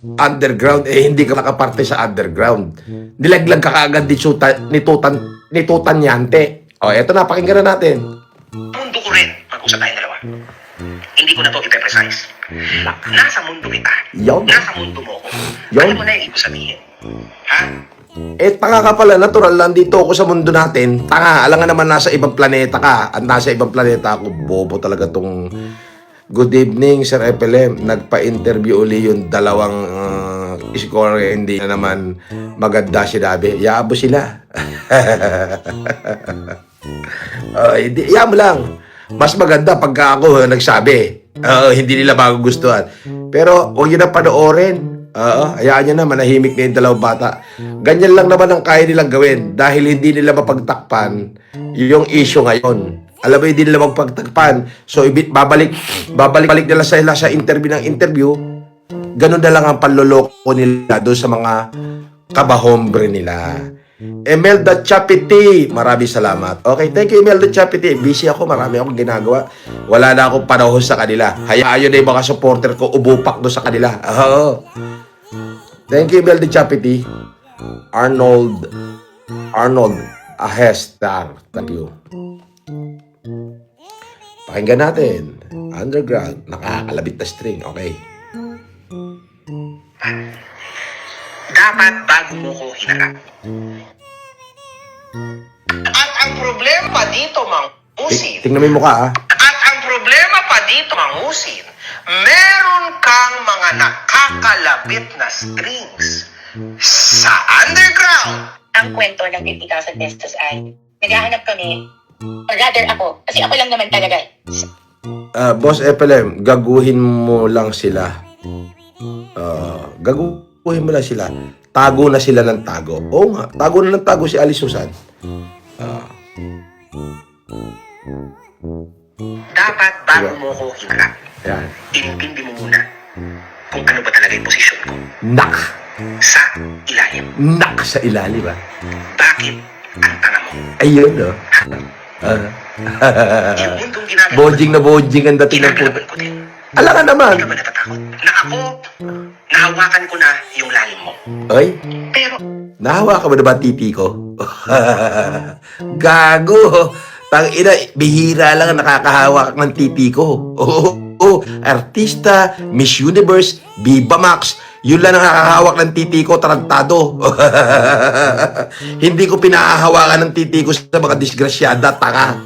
underground, hindi ka nakaparte sa underground. Nilaglag ka kaagad ni Tutan Yante. O, eto na, pakinggan na natin. Mundo ko rin, mag-usap tayong dalawa. Hindi ko na to ipe-precise. Nasa mundo kita. Yun. Nasa mundo mo ko. Yun. Alam mo na yung ibig sabihin. Ha? Tanga ka pala, natural lang dito ako sa mundo natin. Tanga, alam nga naman nasa ibang planeta ka. At nasa ibang planeta ako, bobo talaga tong... Good evening, Sir FLM. Nagpa-interview uli yung dalawang score, hindi na naman maganda sinabi. Yabo sila. Hindi, mo lang. Mas maganda pagka ako nagsabi. Hindi nila magugustuhan. Pero huwag yun na panoorin. Hayaan nyo na, manahimik na yung dalawang bata. Ganyan lang naman ang kaya nilang gawin dahil hindi nila mapagtakpan yung issue ngayon. Alam mo, hindi nila magpagtakpan. So, babalik nila sa interview. Ganun na lang ang panloloko nila doon sa mga kabahombre nila. Imelda Chapiti, maraming salamat. Okay, thank you Imelda Chapiti. Busy ako, marami akong ginagawa. Wala na akong panahon sa kanila. Hayaan na yung mga supporter ko, ubupak doon sa kanila. Thank you Imelda Chapiti. Arnold Ahestar. Thank you. Pakinggan natin. Underground. Nakakalabit na string. Okay. Dapat bago mo ko hinarap. At ang problema dito, Mang Usin. Tingnan mo yung mukha, At ang problema pa dito, Mang Usin, meron kang mga nakakalabit na strings sa underground. Ang kwento ng 50,000 pesos ay naghahanap kami, or rather ako, kasi ako lang naman talaga. Boss FLM, gaguhin mo lang sila. Gaguhin mo lang sila. Tago na sila ng tago. Oo nga, tago na ng tago si Alice Susan. Dapat bago mo ko hinarap, Yan. inintindi mo muna kung ano ba talaga yung posisyon ko Nak! sa ilalim. Nak sa ilalim, ba? Bakit ang tanga mo? Ayun, no? Yung mundong ginagawa Bojing na bojing ang dating ng puto. ginagalaban ko din. Ala ka naman. Hindi ka ba natatakot na ako, nahawakan ko na yung lalim mo? Ay, Pero, nahawa ka ba na ba titi ko? Gago! Tangina, bihira lang ang nakakahawak ng titi ko. Artista, Miss Universe, Viva Max, yun lang ang nakakahawak ng titi ko, tarantado. Hindi ko pinahahawakan ng titi ko sa mga disgrasyada, tanga.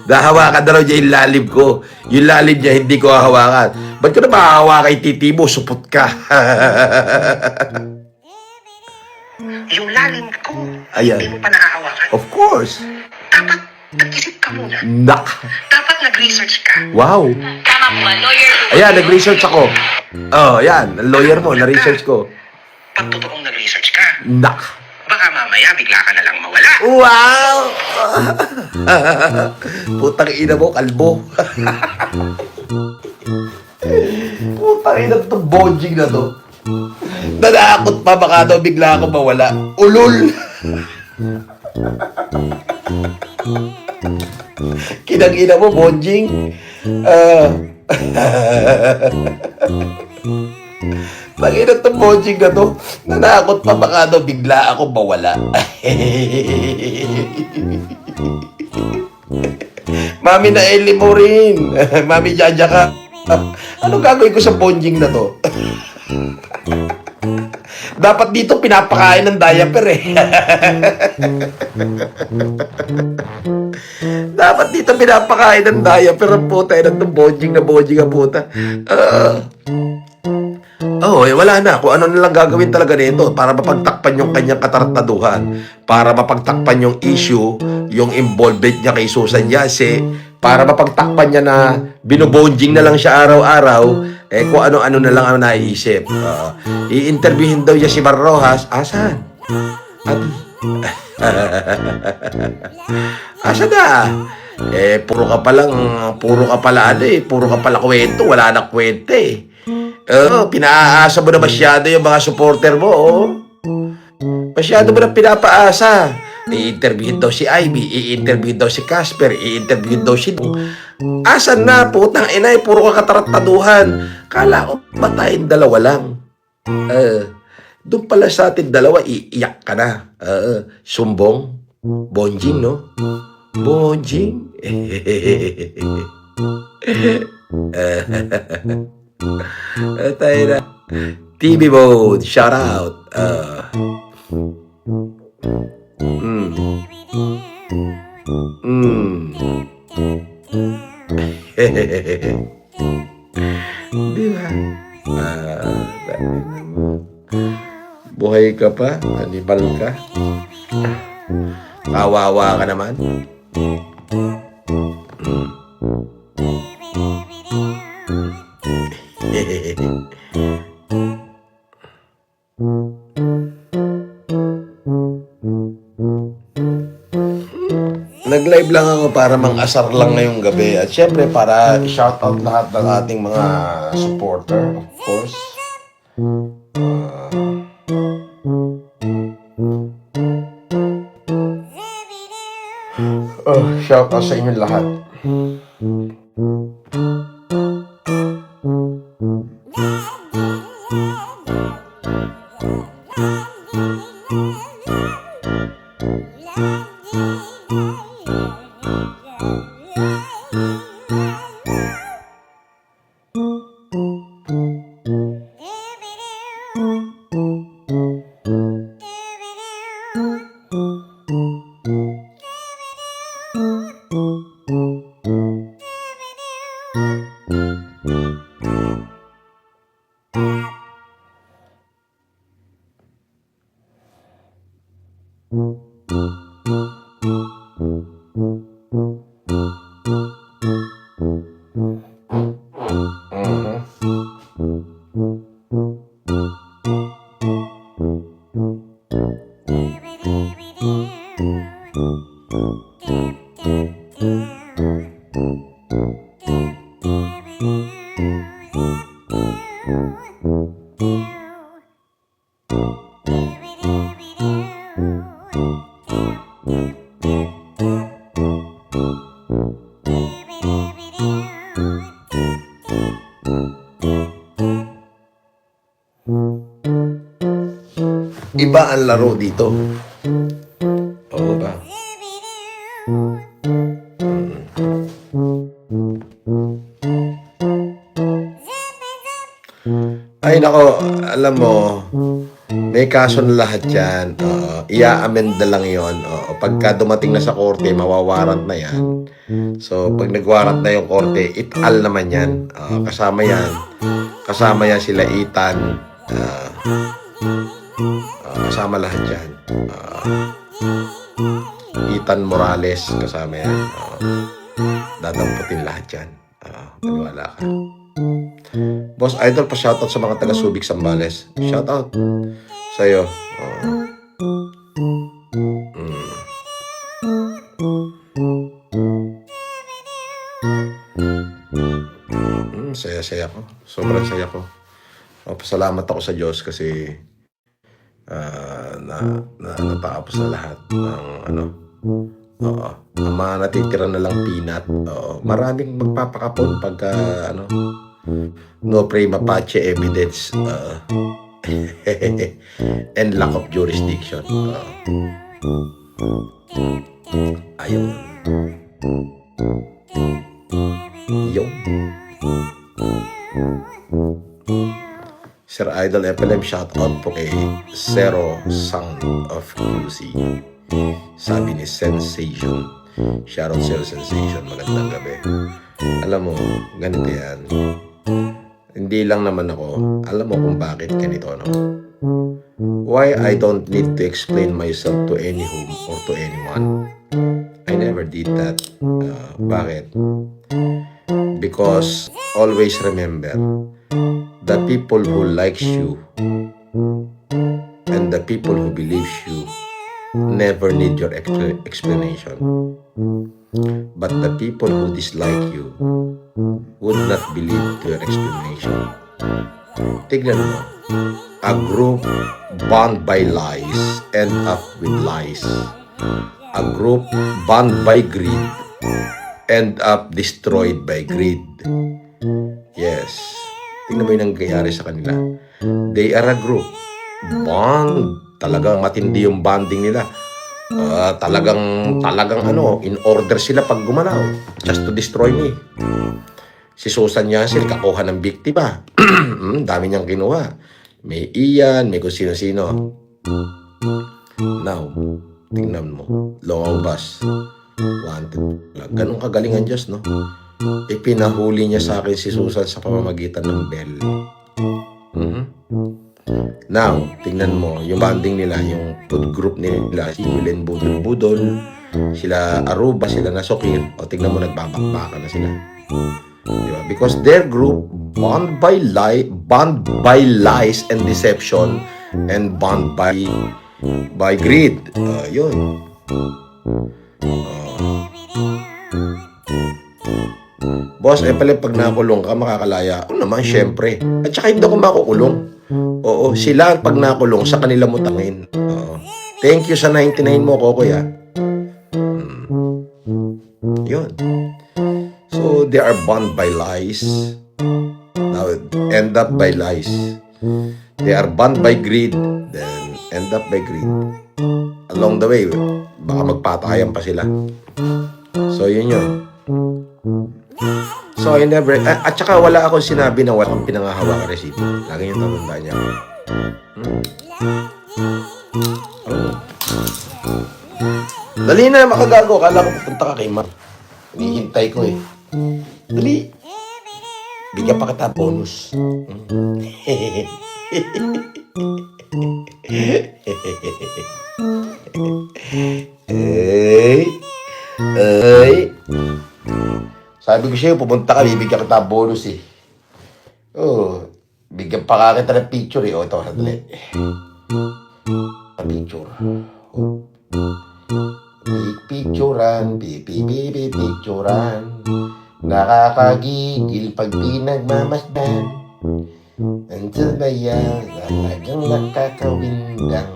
Nahawakan na raw niya yung lalim ko. Yung lalim niya, hindi ko hahawakan. Ba't ko na mahahawakan yung titi mo? Supot ka. yung lalim ko, Ayan. hindi mo pa nahahawakan. Of course. Dapat nag-isip ka muna. Nak. Dapat nag-research ka. Wow. Tama po ba, lawyer po. Ayan, nag-research ako. Yan. Lawyer mo, na-research ko. Pag totoong nag-research ka, Nak. baka mamaya bigla ka na lang mawala. Wow! Putang ina mo, kalbo. Putang ina to, bojing na to. Nanakot pa, baka daw bigla ako mawala. Ulol! Kinag-ina mo, bojing. Pag-ina to, bojing na to. Nanakot pa, baka daw bigla ako mawala. Mami na Eli mo rin. Mami Jaja ka. Anong gagawin ko sa bonjing na to? Dapat dito pinapakain ng diaper eh. Dapat dito pinapakain ng diaper ang puta. Itong bonjing na puta. Wala na. Kung ano na lang gagawin talaga nito para mapagtakpan yung kanyang katartaduhan, para mapagtakpan yung issue, yung involvement niya kay Susan Yase, para mapagtakpan niya na binubonjing na lang siya araw-araw, kung ano-ano na lang ang naiisip. I-interviewin daw niya si Mar Rojas. Asan? Asan na? Puro ka pala kwento. Wala na kwento eh. Pinaasa mo na masyado yung mga supporter mo, Masyado mo na pinapaasa. I-interview daw si Ivy, i-interview daw si Casper, i-interview daw si... Asan na, putang inay, puro kakatarattaduhan. Kala ko ba tayong dalawa lang? Doon pala sa atin dalawa, iiyak ka na. Sumbong, bonjing, no? Bonjing. Tayo na. TV mode, shout out. Di ba? Buhay ka pa, kanibal ka. Kawawa ka naman. Nag-live lang ako para mang-asar lang ngayong gabi. At syempre, para shoutout lahat ng ating mga supporter, of course. Shoutout sa inyo lahat. Iba ang laro dito. Oo ba? Ay nako, alam mo, may kaso na lahat yan. Ia-amenda lang yon. Pagka dumating na sa korte, mawawarant na yan. So, pag nagwarant na yung korte, it-al naman yan. Kasama yan. Kasama yan sila Ethan. Kasama lahat yan. Ethan Morales, kasama yan. Dadamputin lahat yan. Maniwala ka. Boss Idol, pa-shoutout sa mga taga-Subic Sambales. Shoutout sa'yo. Saya-saya ko. Sobrang saya ko. Pasalamat ako sa Diyos kasi natapos na lahat ng ang mga natitira na lang peanut. Maraming magpapakapon pagka no prima facie evidence and lack of jurisdiction. Ayun. Yung Sir Idol FLM, shout out po kay Zero Sound of QC. Sabi ni Sensation. Shout out Zero Sensation. Magandang gabi. Alam mo, ganito yan. Hindi lang naman ako. Alam mo kung bakit ganito, no? Why I don't need to explain myself to anyone or to anyone. I never did that. Bakit? Because always remember, the people who likes you and the people who believes you never need your explanation. But the people who dislike you would not believe your explanation. Tignan mo, a group bound by lies end up with lies. A group bound by greed end up destroyed by greed. Yes. Tingnan mo yung nangyayari sa kanila. They are a group. Bond. Talagang matindi yung bonding nila. Talagang in order sila pag gumalaw. Just to destroy me. Si Susan Yancey, kakuha ng biktima. Dami niyang kinuha. May Ian, may kung sino-sino. Now, tingnan mo. Lumabas. Wanted. Ganun kagaling ang Diyos, no? Ipinahuli niya sa akin si Susan sa pamamagitan ng bell. Now, tingnan mo, yung banding nila, yung food group nila, si Willen Budol-Budol, sila Aruba, sila Nasokir, o tingnan mo, nagbabakbakan na sila. Diba? Because their group, bound by lies and deception, and bound by greed. Yun. Boss, pala pag nakulong ka, makakalaya. O naman, syempre. At saka hindi ako makukulong. Oo, sila pag nakulong, sa kanila mo tangin. Thank you sa 99 mo, Kokoy, ha. Yun. So, they are bound by lies. Now, end up by lies. They are bound by greed, then end up by greed. Along the way, baka magpatayan pa sila. So, yun yun. So, I never, at saka wala akong sinabi na walang pinangahawa ka resibo. Lagi yung tatandaan niya. Dali na, makagago. Kala ko pupunta ka kay Ma. Hinihintay ko eh. Dali. Bigyan pa kita bonus. Sabi ko sa'yo, pupunta ka, bibigyan kita bonus eh. Bigyan pa ka kita ng picture eh. Ito, sandali. Picture. Picturean, picturean. Nakakagigil pag pinagmamasdan. Ang sabayan, talagang nakakawindang.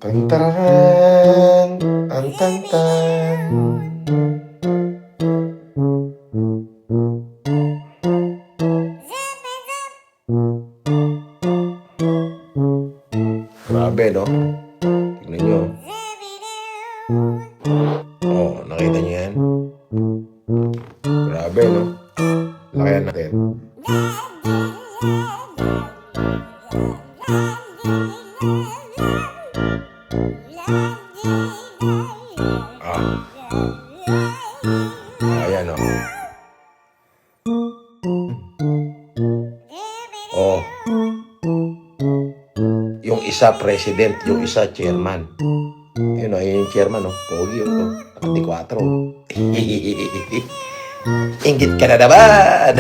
Tantaran, antantan. Grabe, no? Tignan nyo. Nakita nyo yan? Grabe, no? Lakayan natin. Ayan, no? Yung isa president, yung isa chairman. Yun o, yung chairman o. Pogi o. Naka-4. Inggit ka na naman.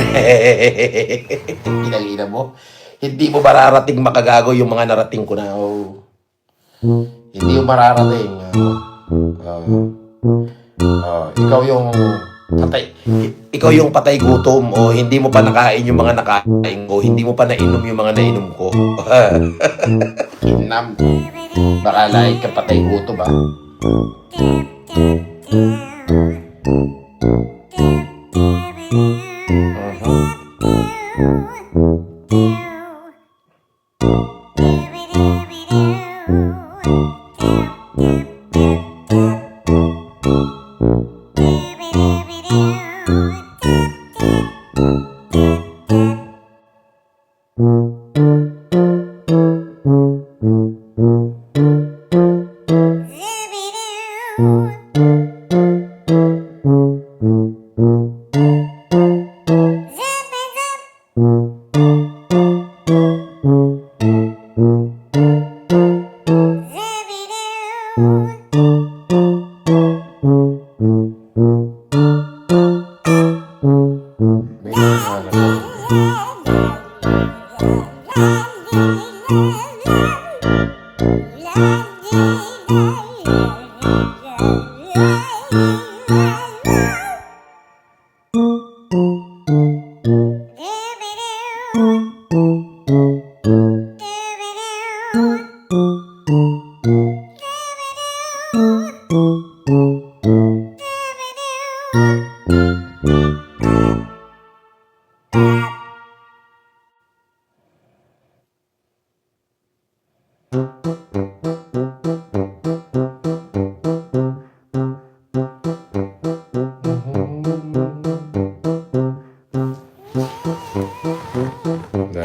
Kinalina mo. Hindi mo mararating makagago yung mga narating ko na. Hindi mo mararating. Ikaw yung patay. Ikaw yung patay gutom o hindi mo pa nakain yung mga nakain ko. Hindi mo pa nainom yung mga nainom ko. Kinam. Baka lahat ka patay gutom ba?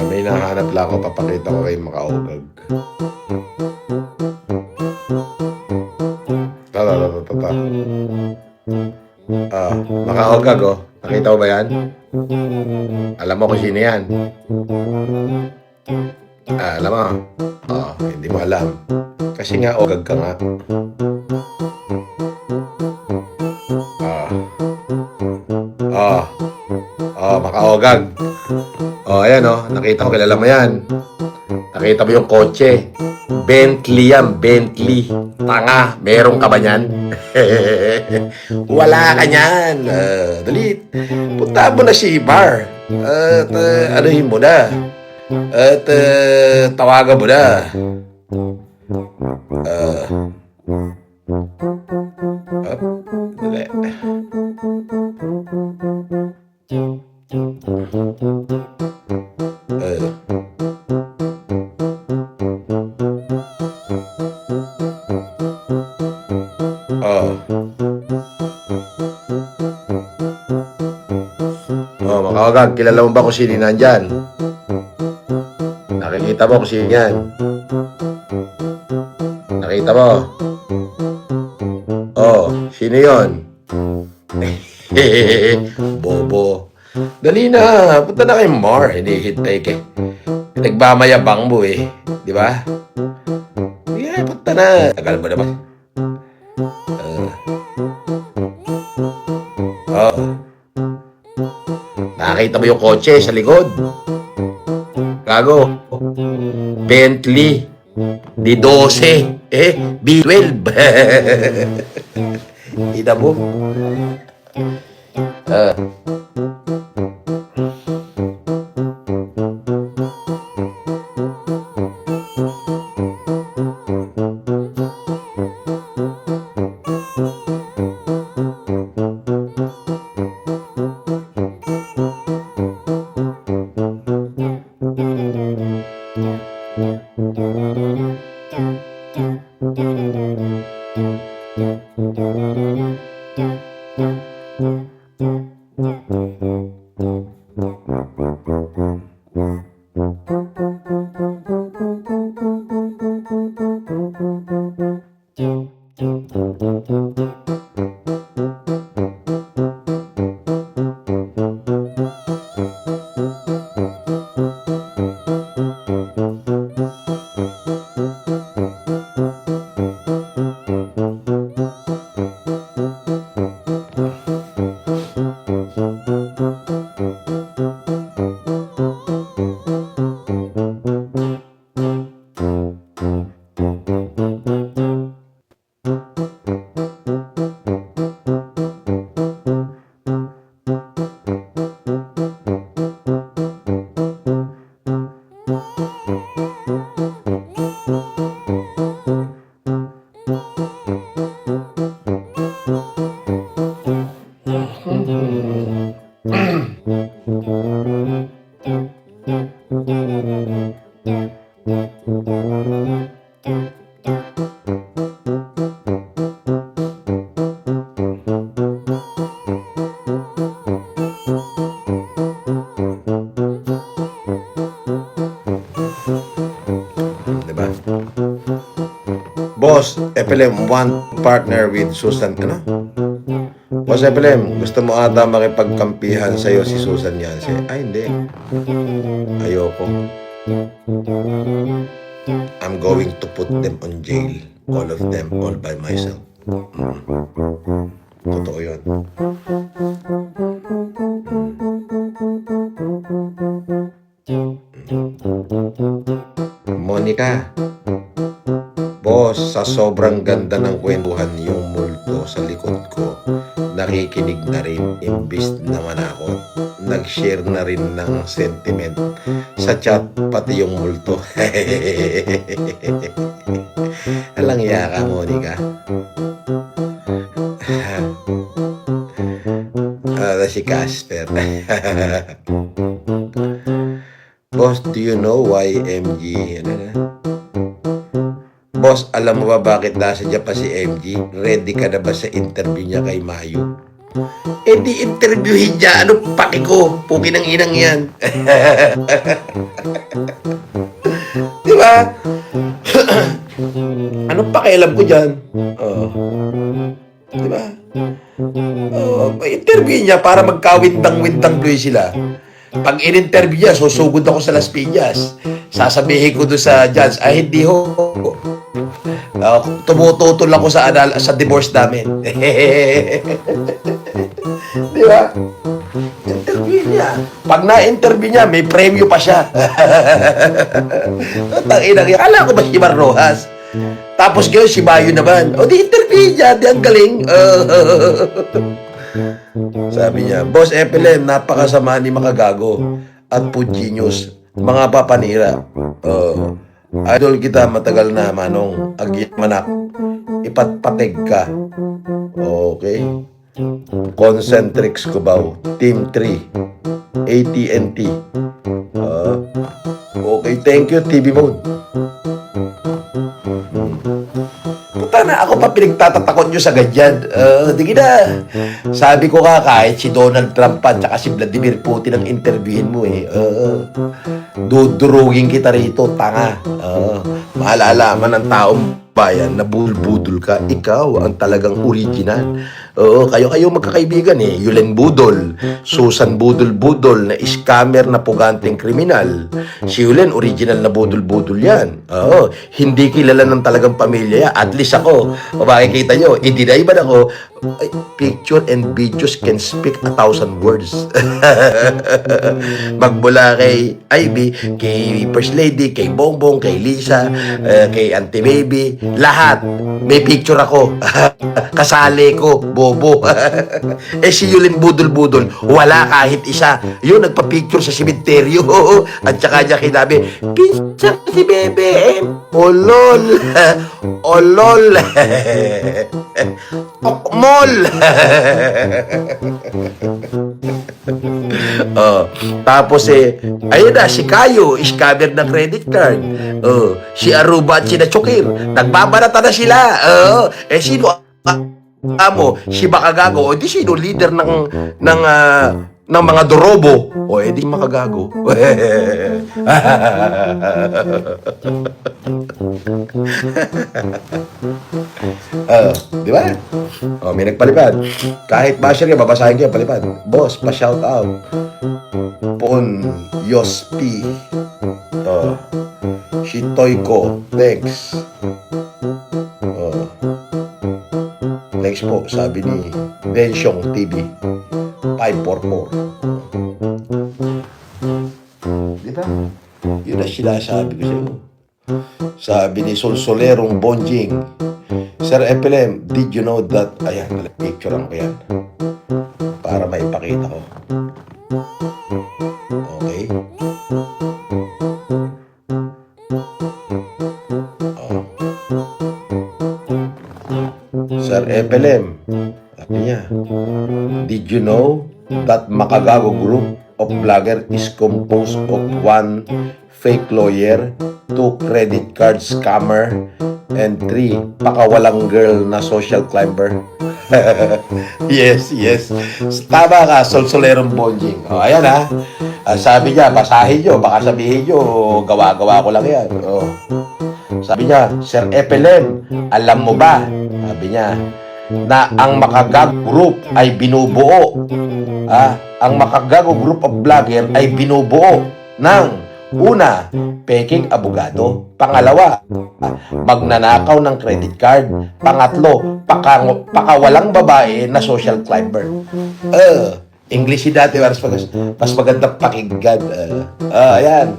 May nahanap lang ako, papakita ko kay makaugag. Tata. Makaugag, oh. Nakita mo ba yan? Alam mo kung sino yan? Alam mo? Hindi mo alam. Kasi nga, ugag ka nga. Makaugag. Ayan, oh. Nakita ko, kilala mo yan. Nakita mo yung kotse. Bentley yan, Bentley. Tanga, meron ka ba yan? Wala ka yan. Dali, punta mo na si Bar. At anuhin mo na. At tawagan mo na. Dali. Makakagag, kilala mo ba kung sino nandyan? Nakikita mo kung sino yan? Nakita mo? Sino yun? Bobo. Dali na, punta na kay Mar. Hinihintay ka. Nagmamayabang mo eh. Di ba? Yeah, punta na. Tagal mo naman. Nakita mo yung kotse sa likod. Gago. Bentley. D12. B12. Ida mo. Diba? Boss, FLM want partner with Susan, ano? Boss FLM, gusto mo ata makipagkampihan sa'yo si Susan Yance. Ay, hindi. Ayoko. I'm going to put them on jail. All of them, all by myself. Totoo yun. Monica. Boss, sa sobrang ganda ng kwentuhan yung multo sa likod ko, nakikinig na rin, imbis na manakot. Nag-share na rin ng sentiment sa chat, pati yung multo. Alang iya ka, Monica. Si Casper. Boss, do you know why MG? Ano na? Boss, alam mo ba bakit nasa dyan pa si MG? Ready ka na ba sa interview niya kay Mayu? Eh di interviewin niya. Ano paki ko? Puki ng inang yan. Di ba? Anong pakialam ko dyan? Oh. Di ba? Oh, interview niya para magkawintang-wintang tuloy sila. Pag in-interview niya, susugod ako sa Las Piñas. Sasabihin ko doon sa judge, ay hindi ho. Tumututol ako sa divorce namin. Di ba? Interview niya. Pag na-interview niya, may premyo pa siya. Tanginang yan. Akala ko ba si Mar Rojas? Tapos ngayon si Mayu naman. O di interview niya, di ang galing. Sabi niya, Boss Epelem, napakasama ni Makagago at Food Genius, mga papanira. Idol kita matagal na, Manong. Agyamanak. Ipatpateg ka. Okay. Concentrix Cubao. Team 3. AT&T. Okay, thank you, TV Mode. Puta na, ako pa pinagtatatakot nyo sa ganyan. Di na. Sabi ko nga, kahit si Donald Trump pa, tsaka si Vladimir Putin ang interviewin mo eh. Dudurugin kita rito, tanga. Maalalaman ng taong bayan na budol ka, ikaw ang talagang original. Kayo magkakaibigan eh. Yulen Budol, Susan Budol na scammer na puganteng kriminal. Si Yulen, original na budol yan. Hindi kilala ng talagang pamilya yan. At least ako, makikita nyo, i-deny ba ako, picture and videos can speak 1,000 words. Magmula kay Ivy, kay First Lady, kay Bongbong, kay Lisa, kay Auntie Baby, lahat. May picture ako. Kasali ko, bobo. Si Yulin Budol, wala kahit isa. Yun, nagpa-picture sa simenteryo. At saka niya kinabi, pinsan si Bebe. Olol. Olol. Okmol. Tapos ayun na, si Kayo, scammer ng credit card. Si Aruba at si Nachokir, nagbabarata na sila. Sino amo? Si Makagago. O di sino leader ng mga Dorobo? O di Makagago. Di ba? May nagpalipad. Kahit basher ka, babasahin ka, palipad. Boss, pa-shout out. Pon Yospi. Si Toyko. Thanks. Next po, sabi ni Densyong TV. 544. Di ba? Yun na sinasabi ko sa'yo. Sabi ni Solsolerong Bonjing, Sir Epelem, did you know that? Ayan, picture lang ko yan. Para maipakita ko. Okay. Sir Epelem, sabi niya, did you know that Makagago group of vlogger is composed of 1 fake lawyer, 2 credit card scammer, and 3 pakawalang girl na social climber? Yes. Tama ka, Solsolerong Bonjing. Ayan ha. Sabi niya, basahin nyo, baka sabihin nyo, gawa-gawa ko lang yan. Sabi niya, Sir Epelem, alam mo ba? Sabi niya, na ang Makagago group ay binubuo. Ang Makagago group of vlogger ay binubuo ng una, peking abogado. Pangalawa, magnanakaw ng credit card. Pangatlo, pakawalang babae na social climber. English dati, mas magandang pakinggan. Ayan.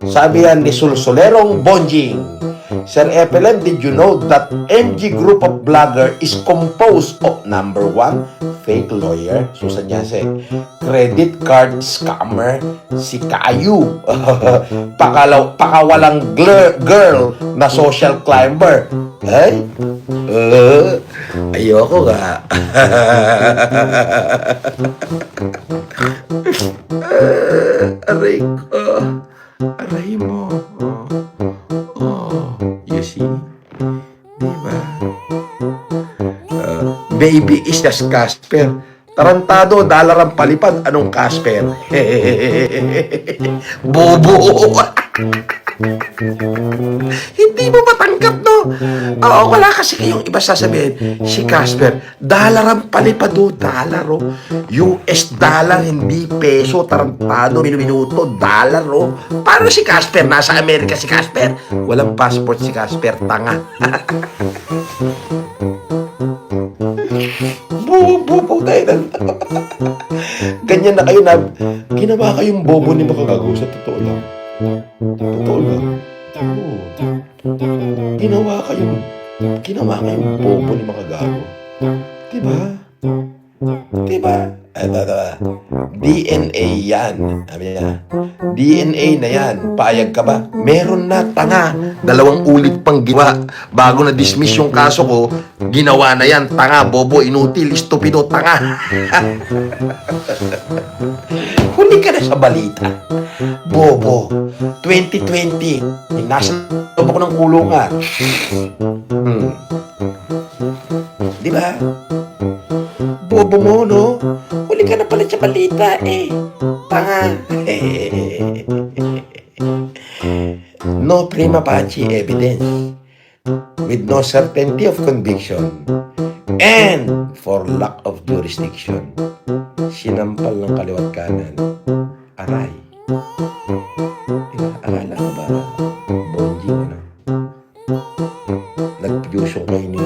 Sabi yan ni Sulsolerong Bonjing. Sir FLM, did you know that MG group of blogger is composed of number 1, fake lawyer, Susan Yase, credit card scammer, si Kayu, pakawalang girl na social climber. Ay, ayoko nga. Aray ko. Aray mo. You see? Diba? Baby is just Casper. Tarantado, dollar ang palipad. Anong Casper? Bobo! Hindi mo matanggap, no? Oo, wala kasi kayong iba sasabihin. Si Casper, dollar ang palipad, oh. Dollar, oh. US dollar, hindi peso. Tarantado, minuto, dollar, oh. Paano si Casper? Nasa Amerika si Casper. Walang passport si Casper, tanga. Bobo tayo. Ganyan na kayo na ginawa kayong bobo ni Makagago sa totoo lang. Totoo lang. Oo. Ginawa kayong bobo ni Makagago. Diba? Diba? DNA yan. Sabi niya, DNA na yan. Payag ka ba? Meron na, tanga. 2 ulit pang ginawa. Bago na dismiss yung kaso ko, ginawa na yan. Tanga, bobo, inutil, stupido, tanga. Huli ka na sa balita. Bobo. 2020. Nasa loob ako ng kulungan. Di ba? Bobo mo, no? Huli ka na pala sa balita, eh. Tanga. No prima facie evidence. With no certainty of conviction. And for lack of jurisdiction. Sinampal ng kaliwat kanan. Aray. Diba? Akala ko ba? Bonjing, ano? Nag-fusion kayo ni...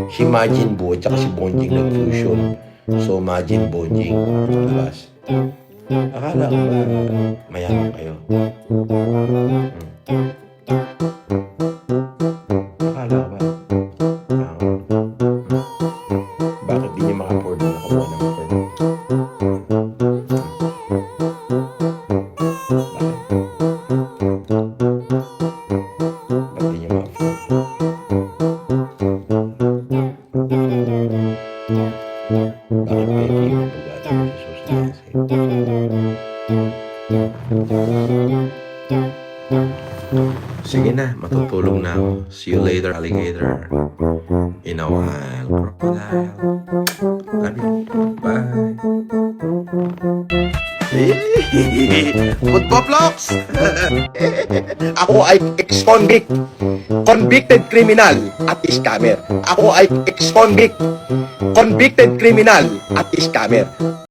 Si Majin Buu at si Bonjing nag-fusion. So, Majin Bonjing. Labas. Akala ko ba? Mayaman kayo. Akala ko ba? Bakit di niyo maka-afford na nakuha ng afford? Sige na, matutulog na ako. See you later, alligator. In a while, crocodile. Love you. Bye. Football blocks! Ako ay ex-convict. Convicted criminal at scammer. Ako ay ex-convict. Convicted criminal at scammer.